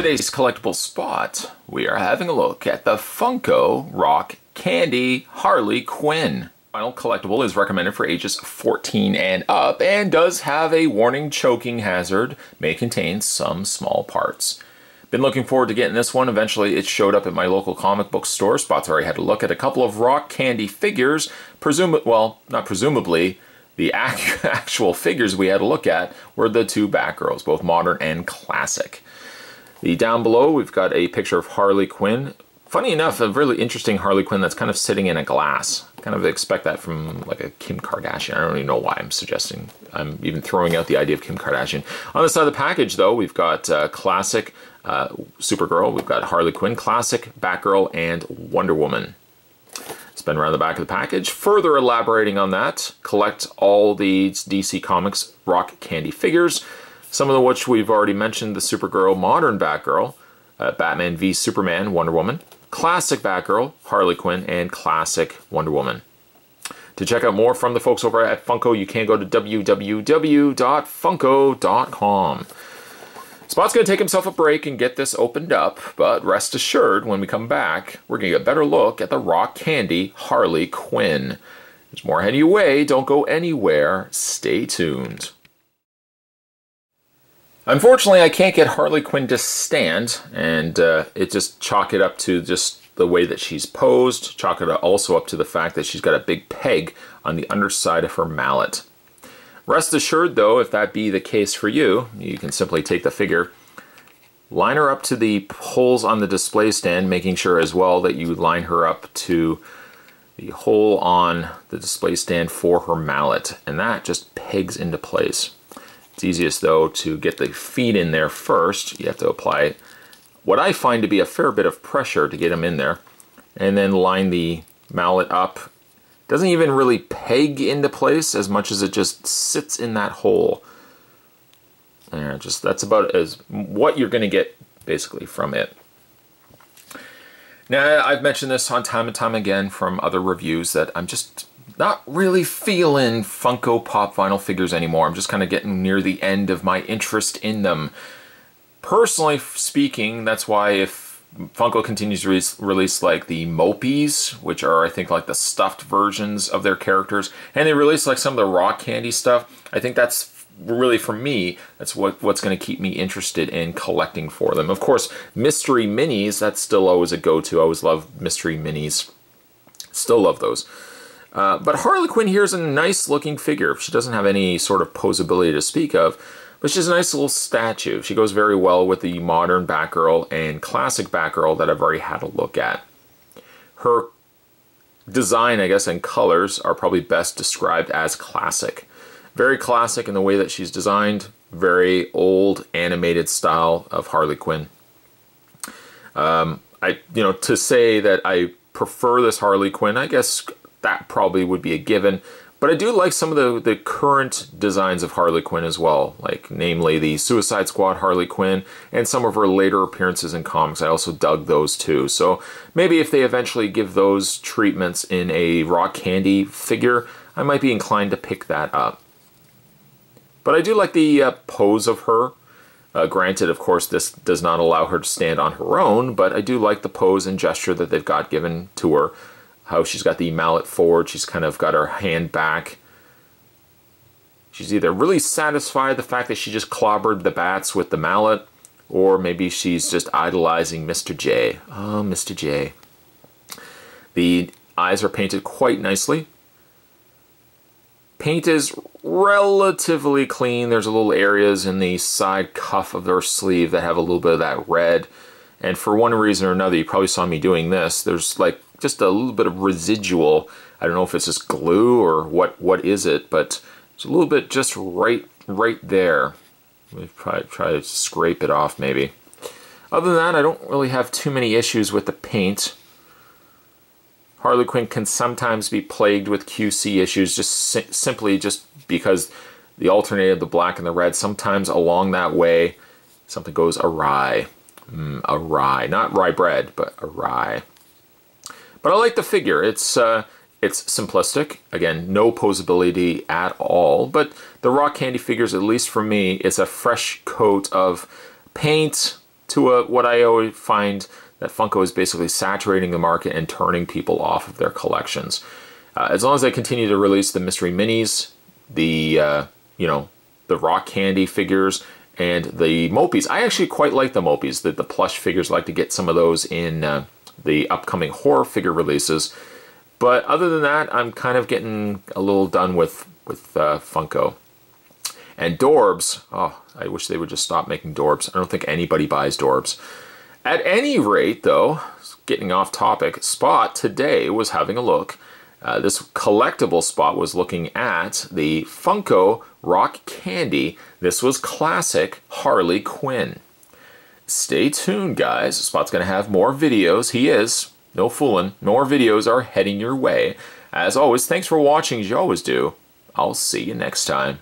today's collectible spot, we are having a look at the Funko Rockcandy Harley Quinn. Final collectible is recommended for ages 14 and up and does have a warning choking hazard, may contain some small parts. Been looking forward to getting this one. Eventually it showed up at my local comic book store. Spots where I had to look at a couple of Rockcandy figures. Not presumably, the actual figures we had to look at were the two Batgirls, both modern and classic. Down below, we've got a picture of Harley Quinn. Funny enough, a really interesting Harley Quinn that's kind of sitting in a glass. Kind of expect that from like a Kim Kardashian. I don't even know why I'm even throwing out the idea of Kim Kardashian. On the side of the package, though, we've got classic Supergirl, we've got Harley Quinn, classic Batgirl, and Wonder Woman. Spin around the back of the package. Further elaborating on that, collect all the DC Comics Rockcandy figures. Some of which we've already mentioned: the Supergirl, modern Batgirl, Batman v Superman, Wonder Woman, classic Batgirl, Harley Quinn, and classic Wonder Woman. To check out more from the folks over at Funko, you can go to www.funko.com. Spot's going to take himself a break and get this opened up, but rest assured, when we come back, we're going to get a better look at the Rockcandy Harley Quinn. There's more heading your way. Don't go anywhere. Stay tuned. Unfortunately, I can't get Harley Quinn to stand, and it just chalk it up to just the way that she's posed. Chalk it also up to the fact that she's got a big peg on the underside of her mallet. Rest assured, though, if that be the case for you, you can simply take the figure, line her up to the holes on the display stand, making sure as well that you line her up to the hole on the display stand for her mallet, and that just pegs into place. It's easiest, though, to get the feet in there first. You have to apply what I find to be a fair bit of pressure to get them in there, and then line the mallet up. Doesn't even really peg into place as much as it just sits in that hole. And that's about as what you're going to get basically from it. Now, I've mentioned this on time and time again from other reviews that I'm just not really feeling Funko Pop vinyl figures anymore. I'm just kind of getting near the end of my interest in them. Personally speaking, that's why if Funko continues to release like the Mopies, which are I think like the stuffed versions of their characters, and they release like some of the Rockcandy stuff, I think that's really, for me, that's what's going to keep me interested in collecting for them. Of course, mystery minis, that's still always a go-to. I always love mystery minis. Still love those. But Harley Quinn here is a nice looking figure. She doesn't have any sort of posability to speak of, but she's a nice little statue. She goes very well with the modern Batgirl and classic Batgirl that I've already had a look at. Her design, I guess, and colors are probably best described as classic. Very classic in the way that she's designed. Very old animated style of Harley Quinn. To say that I prefer this Harley Quinn, I guess that probably would be a given. But I do like some of the current designs of Harley Quinn as well, like namely the Suicide Squad Harley Quinn and some of her later appearances in comics. I also dug those too. So maybe if they eventually give those treatments in a Rockcandy figure, I might be inclined to pick that up. But I do like the pose of her. Granted, of course, this does not allow her to stand on her own, but I do like the pose and gesture that they've got given to her. How she's got the mallet forward, she's kind of got her hand back. She's either really satisfied the fact that she just clobbered the bats with the mallet, or maybe she's just idolizing Mr. J. Oh, Mr. J. The eyes are painted quite nicely. Paint is relatively clean. There's a little areas in the side cuff of her sleeve that have a little bit of that red. And for one reason or another, you probably saw me doing this. There's like just a little bit of residual. I don't know if it's just glue or what is it, but it's a little bit just right there. Let me try to scrape it off maybe. Other than that, I don't really have too many issues with the paint. Harley Quinn can sometimes be plagued with QC issues simply because the alternating of the black and the red, sometimes along that way, something goes awry. Awry. Not rye bread, but awry. But I like the figure. It's simplistic. Again, no posability at all. But the Rockcandy figures, at least for me, it's a fresh coat of paint, to what I always find that Funko is basically saturating the market and turning people off of their collections. As long as they continue to release the mystery minis, the you know, the Rockcandy figures, and the Mopies. I actually quite like the Mopies, the plush figures. I like to get some of those in the upcoming horror figure releases. But other than that, I'm kind of getting a little done with Funko. And Dorbs, oh, I wish they would just stop making Dorbs. I don't think anybody buys Dorbs. At any rate, though, getting off topic, Spot today was having a look. This collectible Spot was looking at the Funko Rockcandy. This was classic Harley Quinn. Stay tuned, guys. Spot's going to have more videos. He is. No fooling. More videos are heading your way. As always, thanks for watching as you always do. I'll see you next time.